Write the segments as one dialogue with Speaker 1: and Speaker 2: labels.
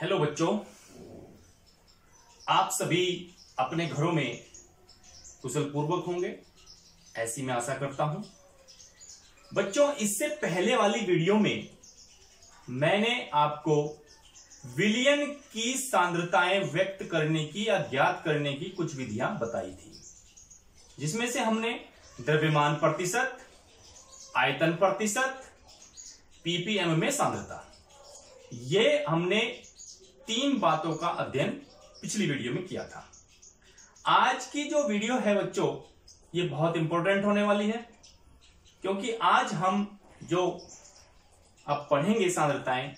Speaker 1: Hello बच्चों, आप सभी अपने घरों में कुशल पूर्वक होंगे, ऐसी मैं आशा करता हूं। बच्चों, इससे पहले वाली वीडियो में मैंने आपको विलयन की सांद्रताएं व्यक्त करने की या ज्ञात करने की कुछ विधियां बताई थी, जिसमें से हमने द्रव्यमान प्रतिशत, आयतन प्रतिशत, ppm में सांद्रता, ये हमने 3 बातों का अध्ययन पिछली वीडियो में किया था। आज की जो वीडियो है बच्चों, ये बहुत इंपॉर्टेंट होने वाली है, क्योंकि आज हम जो अब पढ़ेंगे सांद्रताएं,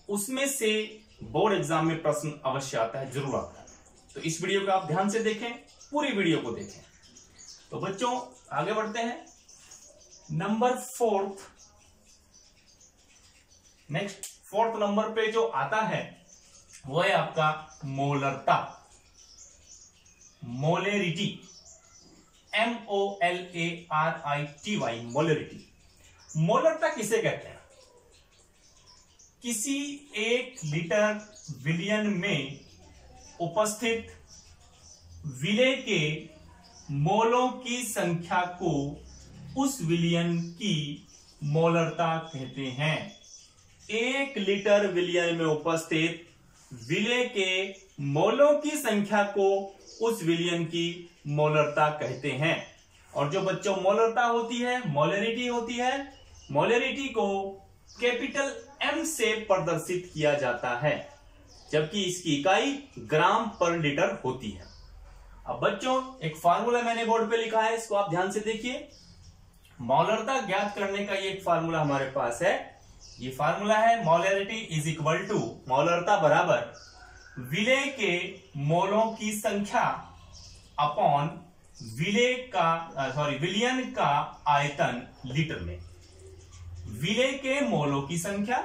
Speaker 1: उसमें से बोर्ड एग्जाम में प्रश्न अवश्य आता है, जरूर आता है। तो इस वीडियो को आप ध्यान से देखें, पूरी वीडियो को देखें। तो बच्चों आगे बढ़ते हैं। Number 4th, next 4th number पे जो आता है वो है आपका मोलरता, मोलेरिटी, MOLARITY, मोलेरिटी। मोलरता किसे कहते हैं? किसी 1 लीटर विलयन में उपस्थित विलेय के मोलों की संख्या को उस विलयन की मोलरता कहते हैं। 1 लीटर विलयन में उपस्थित विलेय के मोलों की संख्या को उस विलयन की मोलरता कहते हैं। और जो बच्चों मोलरता होती है, मोलेरिटी होती है, मोलेरिटी को कैपिटल M से प्रदर्शित किया जाता है, जबकि इसकी इकाई ग्राम पर लीटर होती है। अब बच्चों एक फार्मूला मैंने बोर्ड पे लिखा है, इसको आप ध्यान से देखिए। मोलरता ज्ञात करने का ये एक फार्मूला हमारे पास है। ये फार्मूला है मोलेरिटी इज इक्वल टू, मोलरता बराबर विलेय के मोलों की संख्या अपॉन विलयन का आयतन लीटर में। विलेय के मोलों की संख्या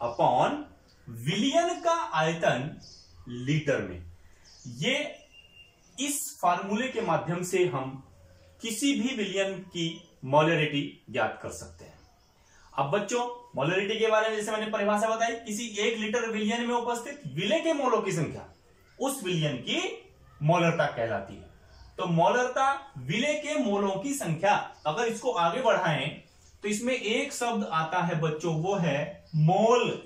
Speaker 1: अपॉन विलयन का आयतन लीटर में। ये इस फार्मूले के माध्यम से हम किसी भी विलयन की मोलेरिटी ज्ञात कर सकते हैं। अब बच्चों मोलेरिटी के बारे में जैसे मैंने परिभाषा बताई, किसी 1 लीटर विलयन में उपस्थित विलेय के मोलों की संख्या उस विलयन की मोलरता कहलाती है। तो मोलरता विलेय के मोलों की संख्या, अगर इसको आगे बढ़ाएं तो इसमें एक शब्द आता है बच्चों, वो है मोल।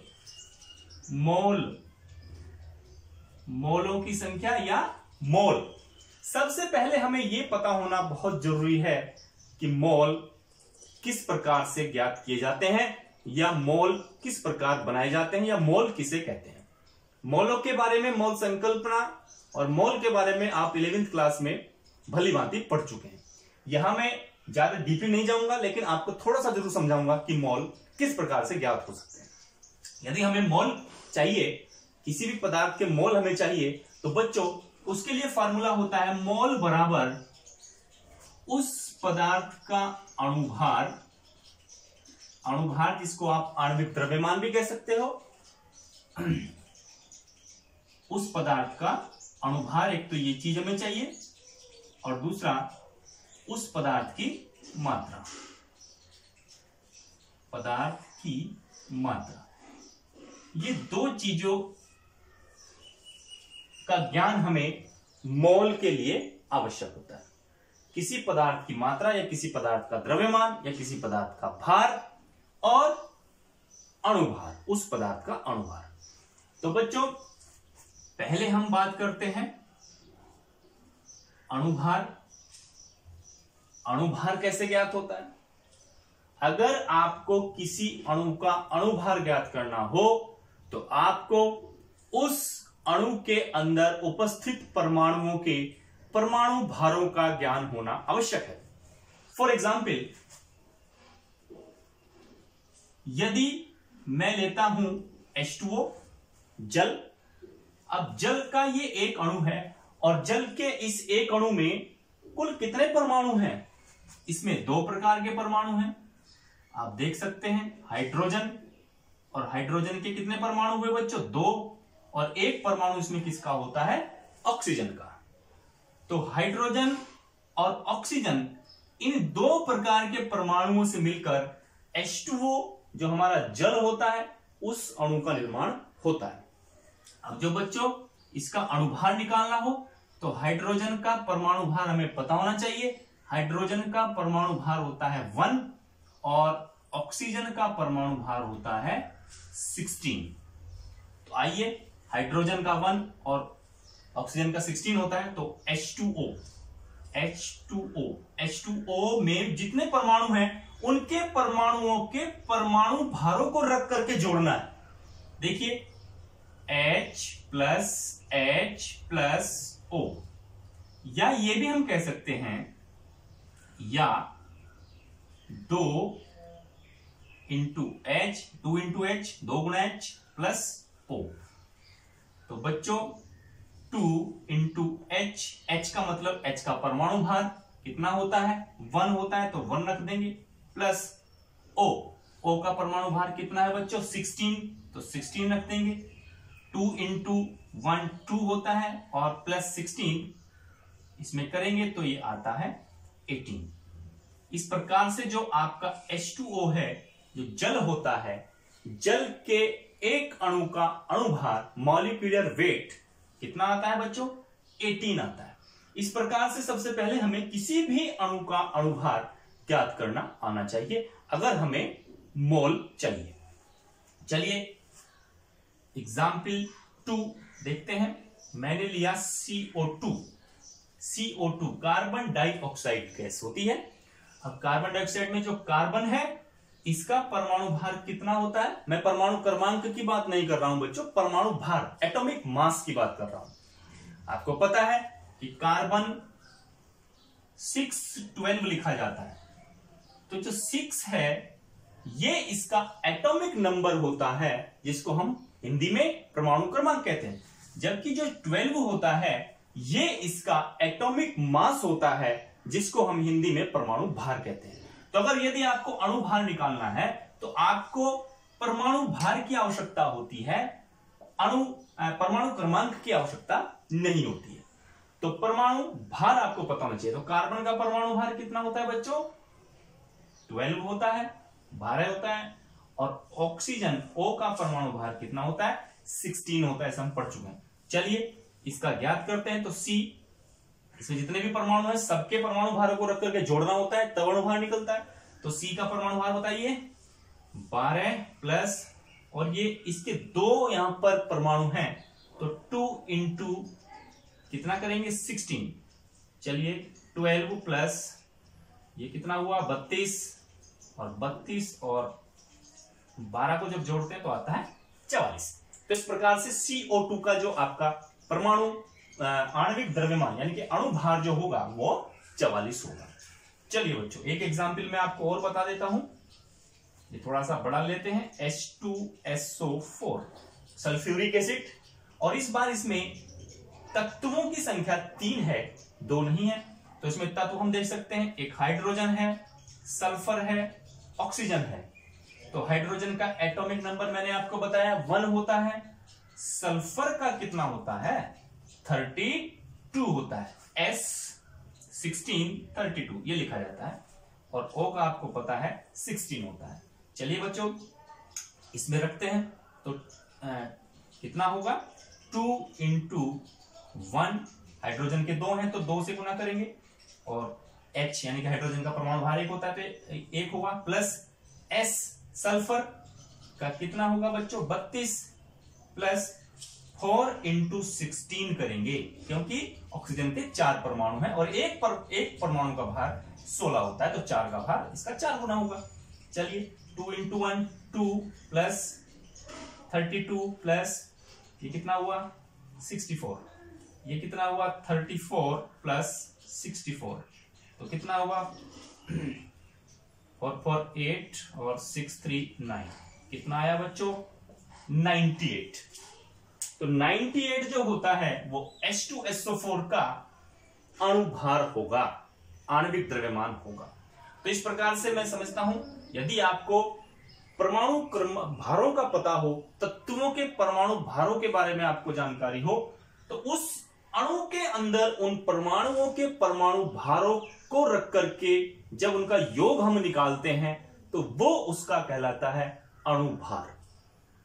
Speaker 1: मोलों की संख्या या मोल। सबसे पहले हमें यह पता होना बहुत जरूरी है कि मोल किस प्रकार से ज्ञात किए जाते हैं, या मोल किस प्रकार बनाए जाते हैं, या मोल किसे कहते हैं। मोलों के बारे में, मोल संकल्पना और मोल के बारे में आप 11th क्लास में भली भांति पढ़ चुके हैं। यहां मैं ज्यादा डीपली नहीं जाऊंगा, लेकिन आपको थोड़ा सा जरूर समझाऊंगा कि मोल किस प्रकार से ज्ञात हो सकते हैं। यदि हमें मोल चाहिए, किसी भी पदार्थ के मोल हमें चाहिए, तो बच्चों उसके लिए फार्मूला होता है मोल बराबर उस पदार्थ का अणुभार जिसको आप आणविक द्रव्यमान भी कह सकते हो। उस पदार्थ का अणुभार, एक तो ये चीज हमें चाहिए, और दूसरा उस पदार्थ की मात्रा, पदार्थ की मात्रा। ये 2 चीजों का ज्ञान हमें मोल के लिए आवश्यक होता है। किसी पदार्थ की मात्रा, या किसी पदार्थ का द्रव्यमान, या किसी पदार्थ का भार, और अणुभार, उस पदार्थ का अणुभार। तो बच्चों पहले हम बात करते हैं अणुभार। अणुभार कैसे ज्ञात होता है? अगर आपको किसी अणु का अणुभार ज्ञात करना हो, तो आपको उस अणु के अंदर उपस्थित परमाणुओं के परमाणु भारों का ज्ञान होना आवश्यक है। फॉर एग्जाम्पल, यदि मैं लेता हूं H2O, जल। अब जल का ये एक अणु है, और जल के इस एक अणु में कुल कितने परमाणु हैं? इसमें 2 प्रकार के परमाणु हैं, आप देख सकते हैं, हाइड्रोजन। और हाइड्रोजन के कितने परमाणु हुए बच्चों? 2। और एक परमाणु इसमें किसका होता है? ऑक्सीजन का। तो हाइड्रोजन और ऑक्सीजन, इन 2 प्रकार के परमाणुओं से मिलकर H2O जो हमारा जल होता है, उस अणु का निर्माण होता है। अब जो बच्चों इसका अणुभार निकालना हो तो हाइड्रोजन का परमाणु भार हमें पता होना चाहिए। हाइड्रोजन का परमाणु भार होता है 1 और ऑक्सीजन का परमाणु भार होता है 16। तो आइए, हाइड्रोजन का 1 और ऑक्सीजन का 16 होता है, तो H2O में जितने परमाणु हैं उनके परमाणुओं के परमाणु भारों को रख करके जोड़ना है। देखिए H प्लस O, या ये भी हम कह सकते हैं, या 2 H 2 गुना H प्लस O। तो बच्चों 2 H, H का मतलब H का परमाणु भार कितना होता है, 1 होता है, तो 1 रख देंगे, प्लस O का परमाणु भार कितना है बच्चों, 16, तो 16 रख देंगे। 2 1 2 होता है और प्लस 16 इसमें करेंगे तो ये आता है 18। इस प्रकार से जो आपका H2O है, जो जल होता है, जल के एक अणु का अणुभार मॉलिक्यूलर वेट कितना आता है बच्चों, 18 आता है। इस प्रकार से सबसे पहले हमें किसी भी अणु का अणुभार ज्ञात करना आना चाहिए अगर हमें मोल चाहिए। चलिए एग्जाम्पल 2 देखते हैं। मैंने लिया CO2 कार्बन डाइऑक्साइड गैस होती है। अब कार्बन डाइऑक्साइड में जो कार्बन है इसका परमाणु भार कितना होता है, मैं परमाणु क्रमांक की बात नहीं कर रहा हूं बच्चों, परमाणु भार एटॉमिक मास की बात कर रहा हूं। आपको पता है कि कार्बन 612 लिखा जाता है, तो जो 6 है ये इसका एटॉमिक नंबर होता है जिसको हम हिंदी में परमाणु क्रमांक कहते हैं, जबकि जो 12 होता है ये इसका एटॉमिक मास होता है जिसको हम हिंदी में परमाणु भार कहते हैं। तो अगर यदि आपको अणु भार निकालना है तो आपको परमाणु भार की आवश्यकता होती है, परमाणु क्रमांक की आवश्यकता नहीं होती है। तो परमाणु भार आपको पता होना चाहिए। तो कार्बन का परमाणु भार कितना होता है बच्चों, 12 होता है, 12 होता है, और ऑक्सीजन O का परमाणु भार कितना होता है, 16 होता है, ऐसा हम पढ़ चुके हैं। चलिए इसका ज्ञात करते हैं। तो C, इसमें जितने भी परमाणु हैं सबके परमाणु भारों को रख करके जोड़ना होता है तब अणुभार निकलता है। तो C का परमाणु भार होता है ये 12 प्लस, और ये इसके 2 यहां पर परमाणु हैं तो 2 इंटू कितना करेंगे, 16। चलिए 12 प्लस ये कितना हुआ, 32, और 32 और 12 को जब जोड़ते हैं तो आता है 44। तो इस प्रकार से CO2 का जो आपका परमाणु आणविक द्रव्यमान यानी कि अणुभार जो होगा वो 44 होगा। चलिए बच्चों एक एग्जाम्पल में आपको और बता देता हूं, ये थोड़ा सा बड़ा लेते हैं, H2SO4 सल्फ्यूरिक एसिड, और इस बार इसमें तत्वों की संख्या 3 है, 2 नहीं है। तो इसमें तत्व हम देख सकते हैं, एक हाइड्रोजन है, सल्फर है, ऑक्सीजन है। तो हाइड्रोजन का एटॉमिक नंबर मैंने आपको बताया 1 होता है, सल्फर का कितना होता है, 32 होता है, S1632 ये लिखा जाता है, और O का आपको पता है 16 होता है। चलिए बच्चों इसमें रखते हैं तो कितना होगा, 2 इंटू 1, हाइड्रोजन के 2 हैं तो 2 से गुना करेंगे, और H यानी कि हाइड्रोजन का परमाणु भार 1 होता है तो 1 होगा, प्लस S सल्फर का कितना होगा बच्चों, 32, प्लस 4 इंटू 16 करेंगे क्योंकि ऑक्सीजन के 4 परमाणु हैं और एक परमाणु का भार 16 होता है, तो 4 का भार इसका 4 गुना होगा। चलिए 2 इंटू 1 2 प्लस 32 प्लस ये कितना हुआ 64, ये कितना हुआ 34 प्लस 64, तो कितना हुआ 4 4 8 और 6 3 9, कितना आया बच्चों 98। तो 98 जो होता है वो H2SO4 का अणुभार होगा, आणविक द्रव्यमान होगा। तो इस प्रकार से मैं समझता हूं यदि आपको परमाणु भारों का पता हो, तत्वों के परमाणु भारों के बारे में आपको जानकारी हो, तो उस अणु के अंदर उन परमाणुओं के परमाणु भारों को रख करके जब उनका योग हम निकालते हैं तो वो उसका कहलाता है अणुभार।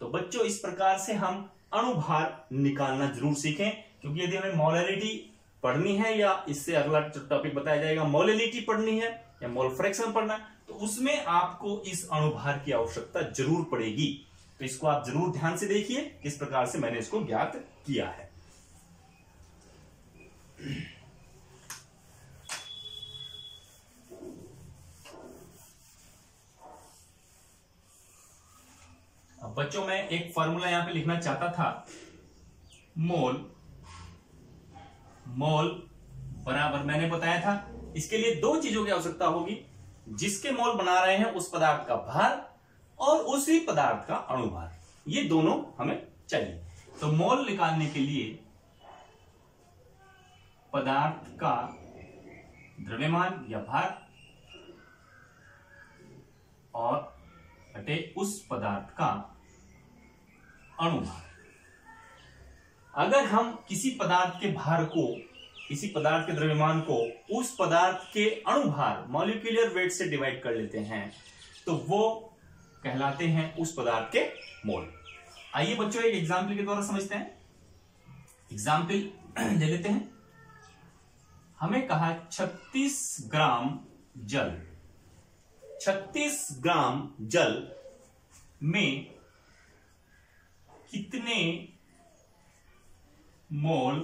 Speaker 1: तो बच्चों इस प्रकार से हम अणुभार निकालना जरूर सीखें, क्योंकि यदि हमें मोलैलिटी पढ़नी है या इससे अगला टॉपिक बताया जाएगा मोलैलिटी पढ़नी है या मोल फ्रैक्शन पढ़ना है, तो उसमें आपको इस अणुभार की आवश्यकता जरूर पड़ेगी। तो इसको आप जरूर ध्यान से देखिए किस प्रकार से मैंने इसको ज्ञात किया है। अब बच्चों मैं एक फॉर्मूला यहां पे लिखना चाहता था, मोल बराबर, मैंने बताया था इसके लिए दो चीजों की आवश्यकता होगी, जिसके मोल बना रहे हैं उस पदार्थ का भार और उसी पदार्थ का अणुभार, ये दोनों हमें चाहिए। तो मोल निकालने के लिए पदार्थ का द्रव्यमान या भार और बटे उस पदार्थ का अणुभार। अगर हम किसी पदार्थ के भार को, किसी पदार्थ के द्रव्यमान को उस पदार्थ के अणुभार मॉलिक्यूलर वेट से डिवाइड कर लेते हैं तो वो कहलाते हैं उस पदार्थ के मोल। आइए बच्चों एक एग्जाम्पल के द्वारा समझते हैं। एग्जाम्पल ले लेते हैं। हमें कहा 36 ग्राम जल, 36 ग्राम जल में कितने मोल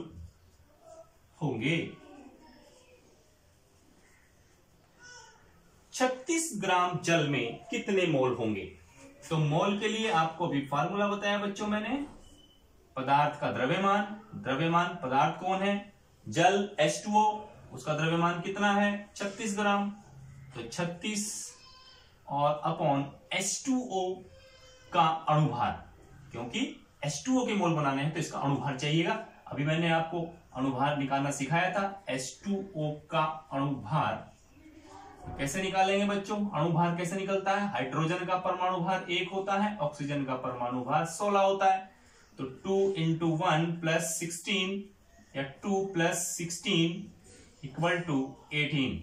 Speaker 1: होंगे? 36 ग्राम जल में कितने मोल होंगे? तो मोल के लिए आपको भी फार्मूला बताया बच्चों मैंने, पदार्थ का द्रव्यमान पदार्थ कौन है? जल H2O, उसका द्रव्यमान कितना है? 36 ग्राम। तो 36 और अपॉन H2O का अणुभार, क्योंकि H2O के मोल बनाने हैं तो इसका अणुभार चाहिएगा। अभी मैंने आपको अणुभार निकालना सिखाया था। H2O का अणुभार कैसे निकालेंगे बच्चों? अणुभार कैसे निकलता है? हाइड्रोजन का परमाणु भार 1 होता है, ऑक्सीजन का परमाणु भार 16 होता है। तो 2 × 1 + 16 या 2 + 16 = 18।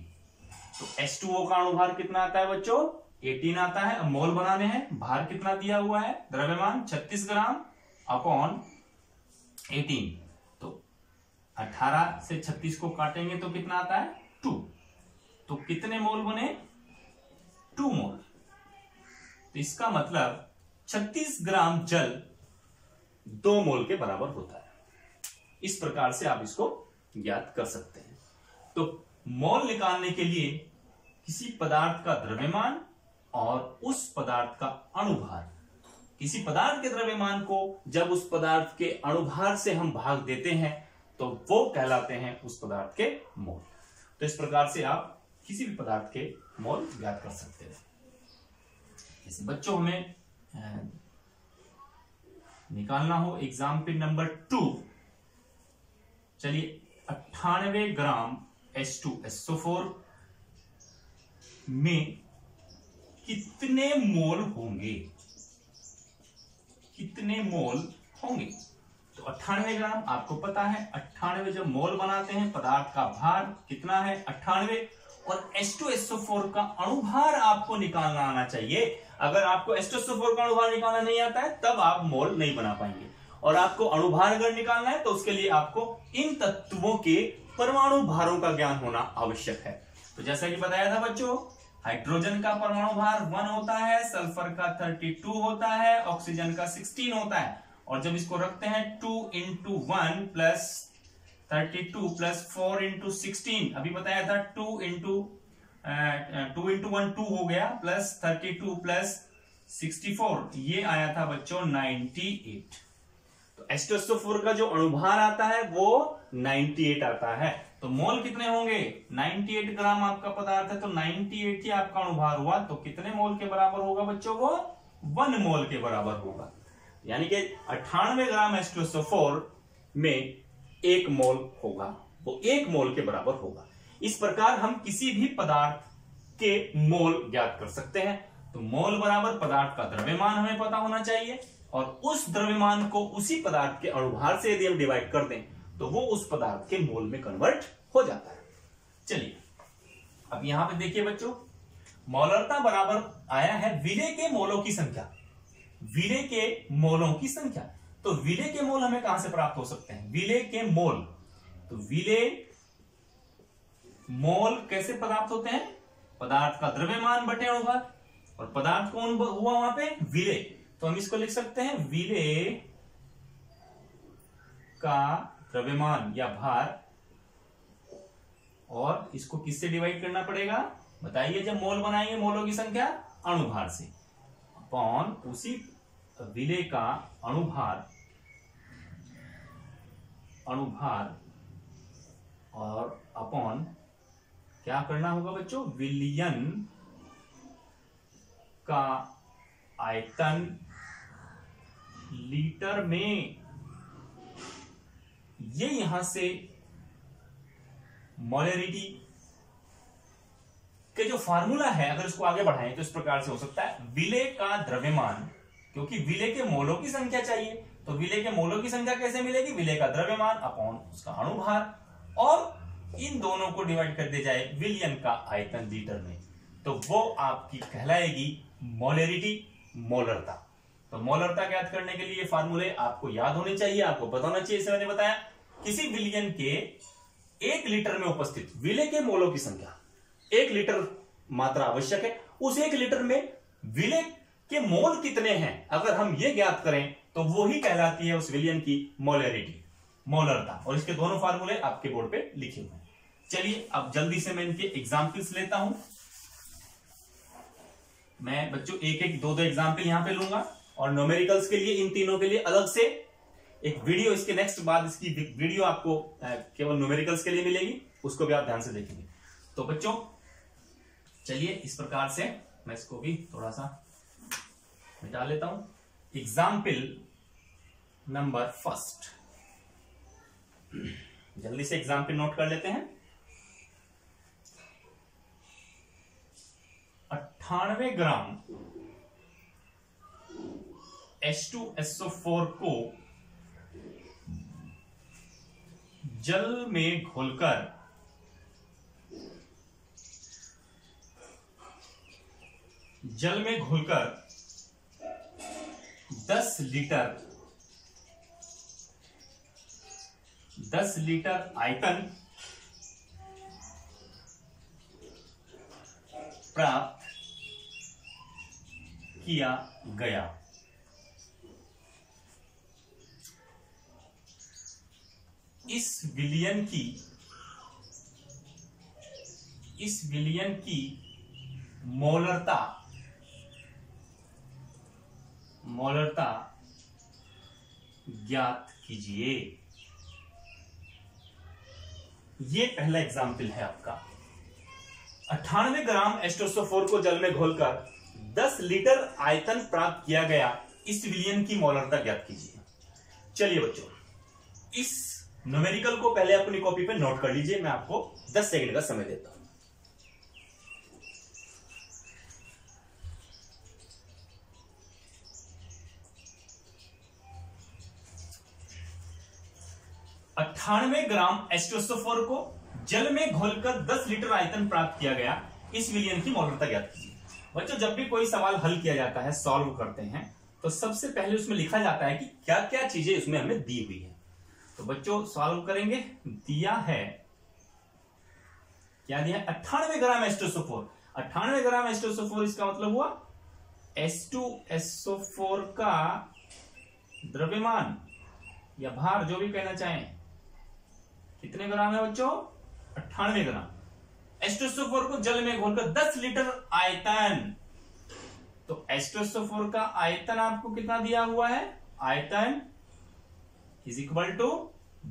Speaker 1: तो H2O का अणुभार कितना आता है बच्चों? 18 आता है। अब मोल बनाने हैं, भार कितना दिया हुआ है? द्रव्यमान 36 ग्राम अपॉन 18। तो 18 से 36 को काटेंगे तो कितना आता है? 2। तो कितने मोल बने? 2 मोल। तो इसका मतलब 36 ग्राम जल 2 मोल के बराबर होता है। इस प्रकार से आप इसको ज्ञात कर सकते हैं। तो मोल निकालने के लिए किसी पदार्थ का द्रव्यमान और उस पदार्थ का अणुभार, किसी पदार्थ के द्रव्यमान को जब उस पदार्थ के अणुभार से हम भाग देते हैं तो वो कहलाते हैं उस पदार्थ के मोल। तो इस प्रकार से आप किसी भी पदार्थ के मोल ज्ञात कर सकते हैं। जैसे बच्चों हमें निकालना हो एग्जाम्पल नंबर 2, चलिए 98 ग्राम H2SO4 में कितने मोल होंगे? कितने मोल होंगे? तो 98 ग्राम आपको पता है, 98 जब मोल बनाते हैं, पदार्थ का भार कितना है? 98, और H2SO4 का अणुभार आपको निकालना आना चाहिए। अगर आपको H2SO4 का अणुभार निकालना नहीं आता है तब आप मोल नहीं बना पाएंगे, और आपको अणुभार अगर निकालना है तो उसके लिए आपको इन तत्वों के परमाणु भारों का ज्ञान होना आवश्यक है। तो जैसा कि बताया था बच्चों, हाइड्रोजन का परमाणु भार 1 होता है, सल्फर का 32 होता है, ऑक्सीजन का 16 होता है। और जब इसको रखते हैं 2 × 1 + 32 + 4 × 16, अभी बताया था 2 × 1 2 हो गया, प्लस 32 + 64, ये आया था बच्चों 98। तो H2SO4 का जो अणुभार आता है वो 98 आता है। तो मोल कितने होंगे? 98 ग्राम आपका पदार्थ है तो 98 ही आपका अणुभार हुआ, तो कितने मोल के बराबर होगा बच्चों? वो 1 मोल के बराबर होगा। यानी कि 98 ग्राम H2SO4 में 1 मोल होगा, वो 1 मोल के बराबर होगा। इस प्रकार हम किसी भी पदार्थ के मोल ज्ञात कर सकते हैं। तो मोल बराबर पदार्थ का द्रव्यमान हमें पता होना चाहिए, और उस द्रव्यमान को उसी पदार्थ के अणुभार से यदि हम डिवाइड कर दें तो वो उस पदार्थ के मोल में कन्वर्ट हो जाता है। चलिए अब यहां पे देखिए बच्चों, मोलरता बराबर आया है विलेय के मोलों की संख्या, विलेय के मोलों की संख्या। तो विलेय के मोल हमें कहां से प्राप्त हो सकते हैं? विलेय के मोल, तो विलेय मोल कैसे प्राप्त होते हैं? पदार्थ का द्रव्यमान बटे अणुभार, और पदार्थ कौन हुआ वहां पे? विलेय। तो हम इसको लिख सकते हैं विलेय का द्रव्यमान या भार, और इसको किससे डिवाइड करना पड़ेगा? बताइए, जब मोल बनाएंगे मोलों की संख्या अणुभार से, अपॉन उसी विलेय का अणुभार और अपॉन क्या करना होगा बच्चों? विलयन का आयतन लीटर में। ये यहां से मोलरिटी के जो फार्मूला है, अगर इसको आगे बढ़ाएं तो इस प्रकार से हो सकता है, विलेय का द्रव्यमान, क्योंकि विलेय के मोलों की संख्या चाहिए, तो विलेय के मोलों की संख्या कैसे मिलेगी? विलेय का द्रव्यमान अपॉन उसका अणुभार, और इन दोनों को डिवाइड कर दिया जाए विलयन का आयतन लीटर में, तो वो आपकी कहलाएगी मोलरिटी, मोलरता। तो मोलरता ज्ञात करने के लिए फार्मूले आपको याद होने चाहिए, आपको पता होना चाहिए। इसे मैंने बताया, किसी विलयन के 1 लीटर में उपस्थित विलेय के मोलों की संख्या, 1 लीटर मात्रा आवश्यक है, उस 1 लीटर में विलेय के मोल कितने हैं, अगर हम ये ज्ञात करें तो वो ही कहलाती है उस विलयन की मोलरिटी, मोलरता। और इसके दोनों फार्मूले आपके बोर्ड पे लिखे हुए हैं। चलिए अब जल्दी से मैं इनके एग्जाम्पल्स लेता हूं। मैं बच्चों एक एक दो एग्जाम्पल यहां पे लूंगा, और न्यूमेरिकल्स के लिए इन तीनों के लिए अलग से एक वीडियो, इसके नेक्स्ट बाद इसकी वीडियो आपको केवल न्यूमेरिकल्स के लिए मिलेगी, उसको भी आप ध्यान से देखेंगे। तो बच्चों चलिए इस प्रकार से मैं इसको भी थोड़ा सा मिटा लेता हूं। एग्जाम्पल नंबर फर्स्ट, जल्दी से एग्जाम्पल नोट कर लेते हैं। 98 ग्राम H2SO4 को जल में घोलकर 10 लीटर आयतन प्राप्त किया गया। इस विलयन की मोलरता ज्ञात कीजिए। ये पहला एग्जाम्पल है आपका। 98 ग्राम H2SO4 को जल में घोलकर 10 लीटर आयतन प्राप्त किया गया, इस विलयन की मोलरता ज्ञात कीजिए। चलिए बच्चों, इस न्यूमेरिकल को पहले अपनी कॉपी पे नोट कर लीजिए, मैं आपको 10 सेकंड का समय देता हूं। $98 ग्राम H2SO4 को जल में घोलकर 10 लीटर आयतन प्राप्त किया गया, इस विलयन की मोलरता ज्ञात कीजिए। बच्चों जब भी कोई सवाल हल किया जाता है, सॉल्व करते हैं, तो सबसे पहले उसमें लिखा जाता है कि क्या क्या चीजें उसमें हमें दी हुई है। तो बच्चों सॉल्व करेंगे, दिया है, क्या दिया है? 98 ग्राम H2SO4। 98 ग्राम H2SO4 इसका मतलब हुआ H2SO4 का द्रव्यमान या भार, जो भी कहना चाहें, कितने ग्राम है बच्चों? 98 ग्राम। H2SO4 को जल में घोलकर 10 लीटर आयतन, तो H2SO4 का आयतन आपको कितना दिया हुआ है? आयतन इज इक्वल टू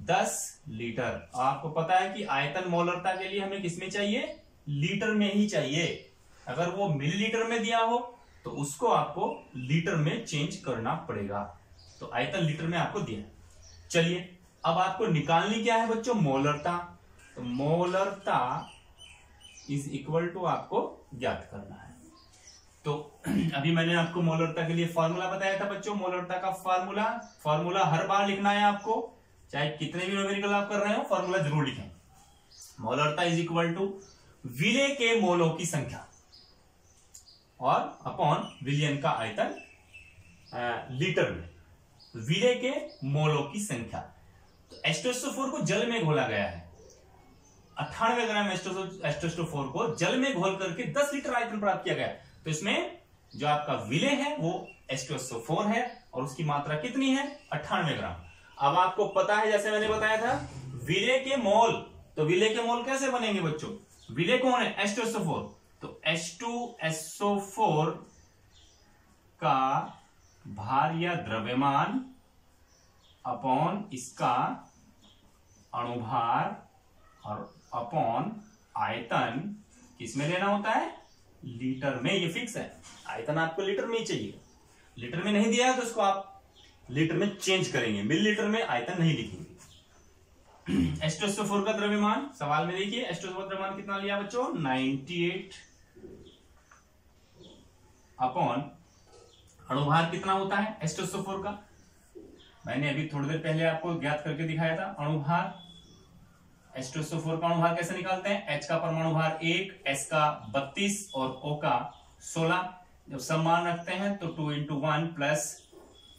Speaker 1: 10 लीटर। आपको पता है कि आयतन मोलरता के लिए हमें किसमें चाहिए? लीटर में ही चाहिए। अगर वो मिलीलीटर में दिया हो तो उसको आपको लीटर में चेंज करना पड़ेगा। तो आयतन लीटर में आपको दिया है। चलिए अब आपको निकालनी क्या है बच्चों? मोलरता। तो मोलरता इज इक्वल टू आपको ज्ञात करना है। तो अभी मैंने आपको मोलरता के लिए फॉर्मूला बताया था बच्चों। मोलरता का फॉर्मूला हर बार लिखना है आपको, चाहे कितने भी न्यूमेरिकल आप कर रहे हो, फॉर्मूला जरूर लिखें। मोलरता इज इक्वल टू विलेय के मोलों की संख्या और अपॉन विलयन का आयतन लीटर में। विलेय के मोलों की संख्या। तो H2SO4 को जल में घोला गया है, 98 ग्राम H2SO4 को जल में घोल करके 10 लीटर आयतन प्राप्त किया गया। तो इसमें जो आपका विलेय है वो H2SO4 है और उसकी मात्रा कितनी है, 98 ग्राम। अब आपको पता है, जैसे मैंने बताया था, विलेय के मोल, तो विलेय के मोल कैसे बनेंगे बच्चों, विलेय कौन है, H2SO4, तो H2SO4 का भार या द्रव्यमान अपॉन इसका अणुभार और अपॉन आयतन किसमें लेना होता है, लीटर में। ये फिक्स है, आयतन आपको लीटर में ही चाहिए। लीटर में नहीं दिया है तो इसको आप लीटर में चेंज करेंगे, मिलीलीटर में आयतन नहीं लिखेंगे। H2SO4 का द्रव्यमान, सवाल में देखिए H2SO4 द्रव्यमान कितना लिया बच्चों, 98 अपॉन अणुभार कितना होता है H2SO4 का, मैंने अभी थोड़ी देर पहले आपको ज्ञात करके दिखाया था। अणुभार, H2SO4 का अणुभार कैसे निकालते हैं, H का परमाणु भार 1, S का 32 और O का 16। जब सम मान रखते हैं तो 2 × 1 प्लस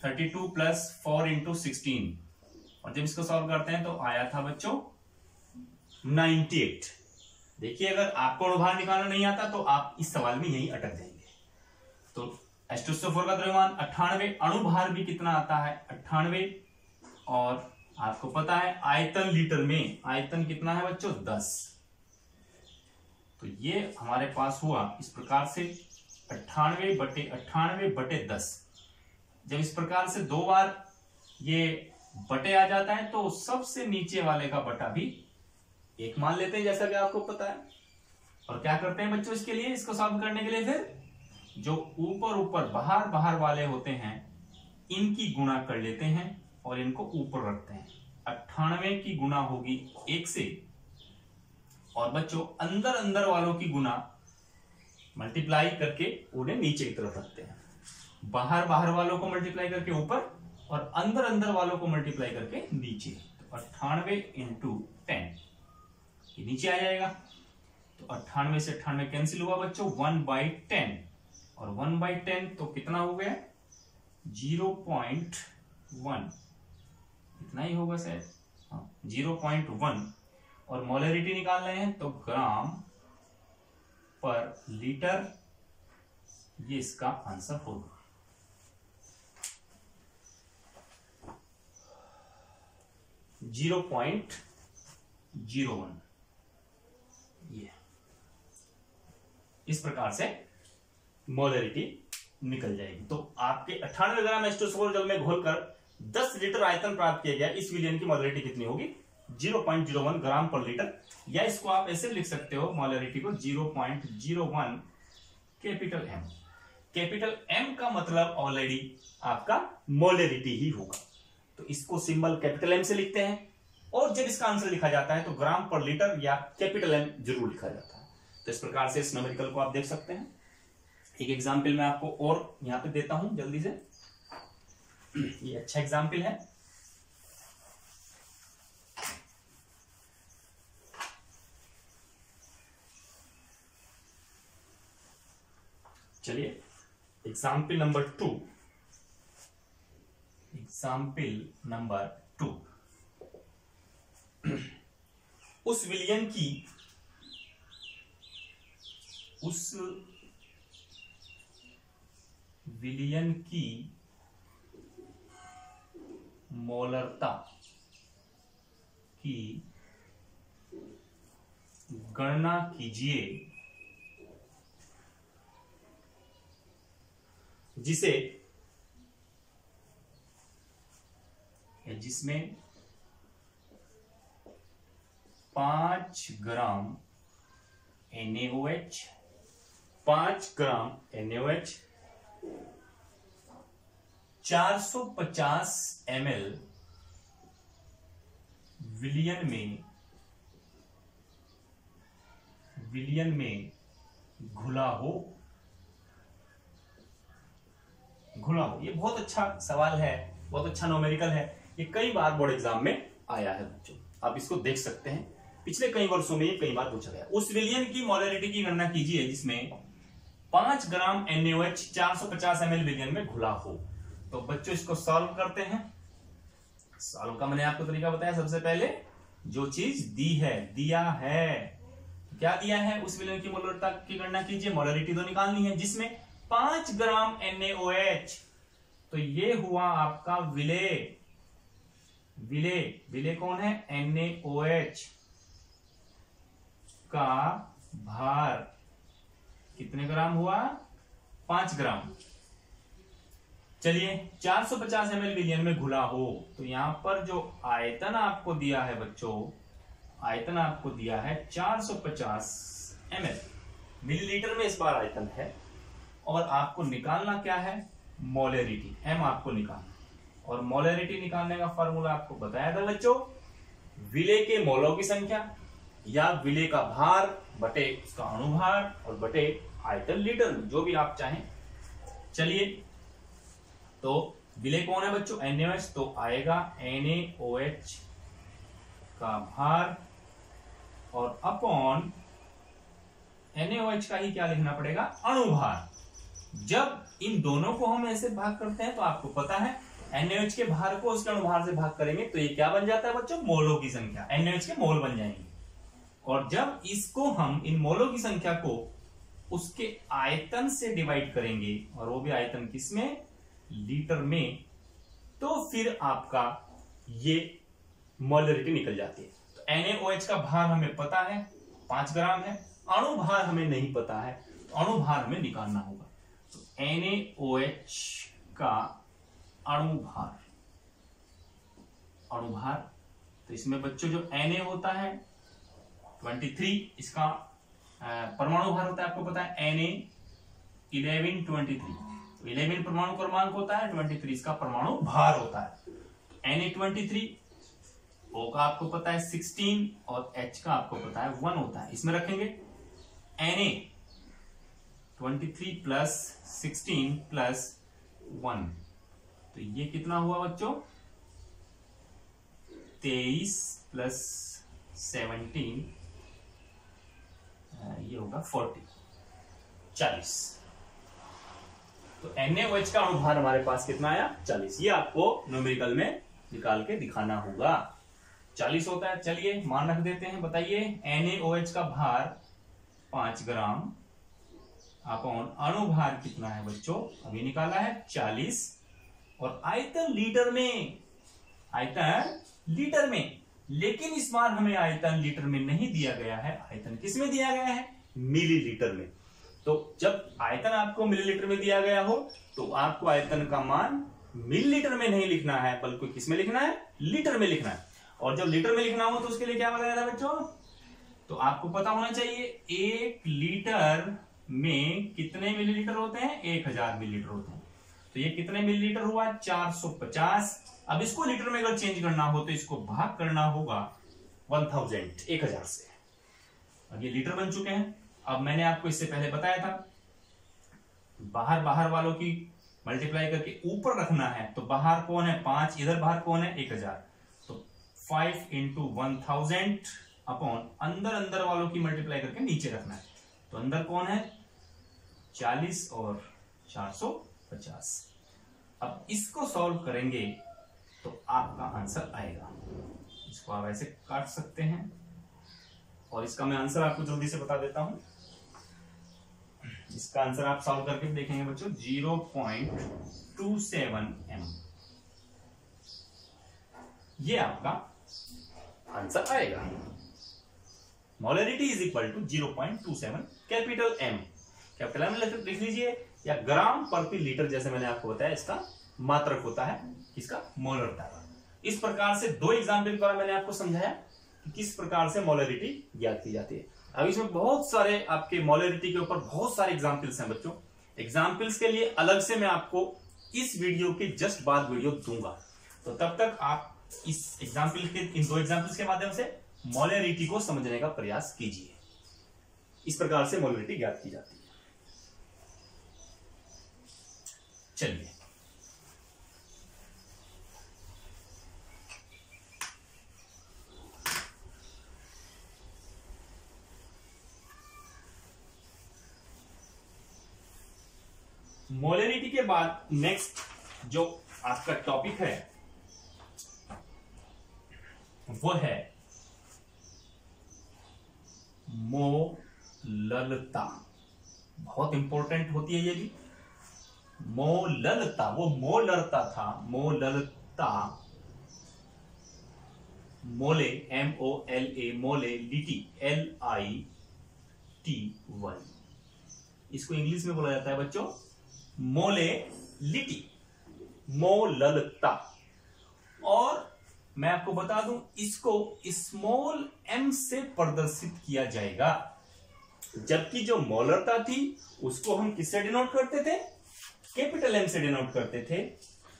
Speaker 1: 32 प्लस 4 × 16, और जब इसको सॉल्व करते हैं तो आया था बच्चों 98। देखिए, अगर आपको अणुभार निकालना नहीं आता तो आप इस सवाल में यही अटक जाएंगे। तो H2SO4 का द्रव्यमान 98, अणुभार भी कितना आता है 98, और आपको पता है आयतन लीटर में, आयतन कितना है बच्चों 10। तो ये हमारे पास हुआ इस प्रकार से 98/98/10। जब इस प्रकार से दो बार ये बटे आ जाता है तो सबसे नीचे वाले का बटा भी 1 मान लेते हैं, जैसा कि आपको पता है। और क्या करते हैं बच्चों इसके लिए, इसको सॉल्व करने के लिए फिर जो ऊपर बाहर वाले होते हैं इनकी गुणा कर लेते हैं और इनको ऊपर रखते हैं। 98 की गुणा होगी 1 से, और बच्चों अंदर वालों की गुणा मल्टीप्लाई करके उन्हें नीचे की तरफ रखते हैं। बाहर वालों को मल्टीप्लाई करके ऊपर और अंदर वालों को मल्टीप्लाई करके नीचे। तो 98 × 10 ये नीचे आ जाएगा। तो 98 से 98 कैंसिल हुआ बच्चों, 1/10, और 1/10 तो कितना हो गया 0.1, इतना ही होगा शायद, हाँ 0.1। और मोलरिटी निकाल रहे हैं तो ग्राम पर लीटर, ये इसका आंसर होगा। जीरो 0.01, ये इस प्रकार से मोलरिटी निकल जाएगी। तो आपके 98 ग्राम H2SO4 जल में घोलकर 10 लीटर आयतन प्राप्त किया गया, इस विलयन की मोलरिटी कितनी होगी 0.01 ग्राम पर लीटर, या इसको आप ऐसे लिख सकते हो मोलरिटी को 0.01 कैपिटल M। कैपिटल M का मतलब ऑलरेडी आपका मोलरिटी ही होगा, तो इसको सिंबल कैपिटल M से लिखते हैं। और जब इसका आंसर लिखा जाता है तो ग्राम पर लीटर या कैपिटल M जरूर लिखा जाता है। तो इस प्रकार से इस न्यूमेरिकल को आप देख सकते हैं। एक एग्जाम्पल मैं आपको और यहां पे देता हूं जल्दी से, ये अच्छा एग्जाम्पल है। चलिए एग्जाम्पल नंबर 2, एग्जाम्पल नंबर 2, उस विलयन की मोलरता की गणना कीजिए जिसमें 5 ग्राम NaOH 450 ml विलयन में घुला हो। ये बहुत अच्छा सवाल है, बहुत अच्छा न्यूमेरिकल है, ये कई बार बोर्ड एग्जाम में आया है बच्चों, आप इसको देख सकते हैं। पिछले कई वर्षों में ये कई बार पूछा गया। उस विलयन की मोलरिटी की गणना कीजिए जिसमें 5 ग्राम NaOH 450 ml विलयन में घुला हो। तो बच्चों इसको सॉल्व करते हैं। सॉल्व का मैंने आपको तरीका बताया। सबसे पहले जो चीज दी है, दिया है, क्या दिया है, उस विलयन की मोलरिटी की गणना कीजिए। मोलरिटी तो निकालनी है, जिसमें 5 ग्राम NaOH। तो ये हुआ आपका विलेय। विलेय कौन है? NaOH का भार कितने ग्राम हुआ? 5 ग्राम। चलिए 450 ml विलयन में घुला हो तो यहां पर जो आयतन आपको दिया है बच्चों, आयतन आपको दिया है 450 ml, मिलीलीटर में इस बार आयतन है। और आपको निकालना क्या है? मोलरिटी, M आपको निकालना। और मोलरिटी निकालने का फॉर्मूला आपको बताया था बच्चों, विलेय के मोलों की संख्या या विलेय का भार बटे उसका अणुभार और बटे आयतन लीटर में, जो भी आप चाहें। चलिए तो विलेय कौन है बच्चों? NaOH। तो आएगा NaOH का भार और अपॉन NaOH का ही क्या लिखना पड़ेगा? अणुभार। जब इन दोनों को हम ऐसे भाग करते हैं तो आपको पता है NaOH के भार को उसके अणुभार से भाग करेंगे तो ये क्या बन जाता है बच्चों? मोलों की संख्या। NaOH के मोल बन जाएंगे। और जब इसको हम इन मोलों की संख्या को उसके आयतन से डिवाइड करेंगे, और वो भी आयतन किसमें? लीटर में, तो फिर आपका ये मोलरिटी निकल जाती है। तो NaOH का भार हमें पता है 5 ग्राम है, अणुभार हमें नहीं पता है, तो अणुभार हमें निकालना होगा। तो NaOH का अणुभार, तो इसमें बच्चों जो Na होता है 23, इसका परमाणु भार होता है आपको पता है Na 1123, 11 परमाणु क्रमांक होता है, 23 इसका परमाणु भार होता है। Na23, O का आपको पता है 16 और H का आपको पता है 1 होता है। इसमें रखेंगे Na23 प्लस 16 प्लस 1, तो ये कितना हुआ बच्चों? 23 प्लस 17, ये होगा 40। तो NaOH का अणुभार हमारे पास कितना आया? 40। ये आपको न्यूमेरिकल में निकाल के दिखाना होगा। 40 होता है। चलिए मान रख देते हैं। बताइए NaOH का भार 5 ग्राम अपॉन अणुभार कितना है बच्चों? अभी निकाला है 40, और आयतन लीटर में, आयतन लीटर में। लेकिन इस बार हमें आयतन लीटर में नहीं दिया गया है, आयतन किस में दिया गया है? मिलीलीटर में। तो जब आयतन आपको मिलीलीटर में दिया गया हो तो आपको आयतन का मान मिलीलीटर में नहीं लिखना है, बल्कि किस में लिखना है? लीटर में लिखना है। और जब लीटर में लिखना हो तो उसके लिए क्या बताया था बच्चों? तो आपको पता होना चाहिए 1 लीटर में कितने मिलीलीटर होते हैं? 1000 मिलीलीटर होते हैं। तो ये कितने मिलीलीटर हुआ? 450। अब इसको लीटर में अगर चेंज करना हो तो इसको भाग करना होगा 1000 से। अब ये लीटर बन चुके हैं। अब मैंने आपको इससे पहले बताया था बाहर वालों की मल्टीप्लाई करके ऊपर रखना है। तो बाहर कौन है? 5, इधर बाहर कौन है? 1000। तो 5 इंटू 1000 अपॉन अंदर वालों की मल्टीप्लाई करके नीचे रखना है। तो अंदर कौन है? 40 और 450। अब इसको सॉल्व करेंगे तो आपका आंसर आएगा। इसको आप ऐसे काट सकते हैं और इसका मैं आंसर आपको जल्दी से बता देता हूं। इसका आंसर आप सॉल्व करके देखेंगे बच्चों, 0.27 m, ये आपका आंसर आएगा। Molarity is equal to 0.27 capital M। Capital M लिख लीजिए, या ग्राम प्रति लीटर, जैसे मैंने आपको बताया इसका मात्रक होता है, किसका? मोलरिटी का। इस प्रकार से 2 एग्जाम्पल द्वारा मैंने आपको समझाया कि किस प्रकार से मोलरिटी ज्ञात की जाती है। अब इसमें बहुत सारे आपके मोलरिटी के ऊपर बहुत सारे एग्जाम्पल्स हैं बच्चों। एग्जाम्पल्स के लिए अलग से मैं आपको इस वीडियो के जस्ट बाद वीडियो दूंगा। तो तब तक आप इस एग्जाम्पल के, इन 2 एग्जाम्पल्स के माध्यम से मोलरिटी को समझने का प्रयास कीजिए। इस प्रकार से मोलरिटी ज्ञात की जाती है। चलिए मोलरिटी के बाद नेक्स्ट जो आपका टॉपिक है वो है मोललता। बहुत इंपॉर्टेंट होती है ये भी। मोललता, वो मोलरता था, मोललता, मोले MOLA, मोले, लिटी LITY। इसको इंग्लिश में बोला जाता है बच्चों मोले लिटी, मोललता। और मैं आपको बता दूं, इसको स्मॉल m से प्रदर्शित किया जाएगा, जबकि जो मोलरता थी उसको हम किससे डिनोट करते थे? कैपिटल M से डिनोट करते थे।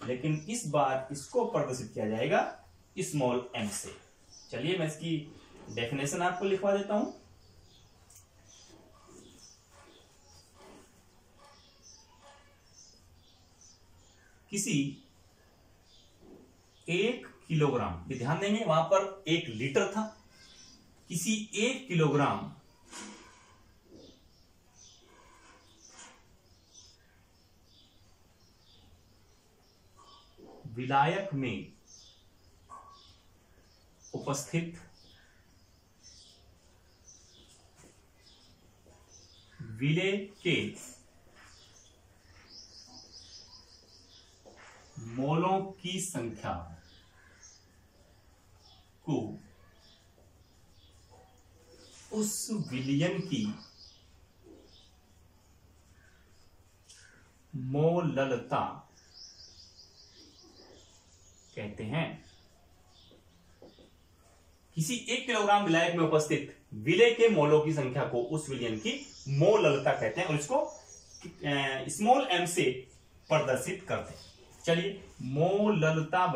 Speaker 1: लेकिन इस बार इसको प्रदर्शित किया जाएगा स्मॉल m से। चलिए मैं इसकी डेफिनेशन आपको लिखवा देता हूं। किसी 1 किलोग्राम, ये ध्यान देंगे वहां पर 1 लीटर था, किसी 1 किलोग्राम विलायक में उपस्थित विलेय के मोलों की संख्या को उस विलयन की मोललता कहते हैं। किसी 1 किलोग्राम विलायक में उपस्थित विलेय के मोलों की संख्या को उस विलयन की मोललता कहते हैं और इसको स्मॉल m से प्रदर्शित करते हैं। चलिए मोललता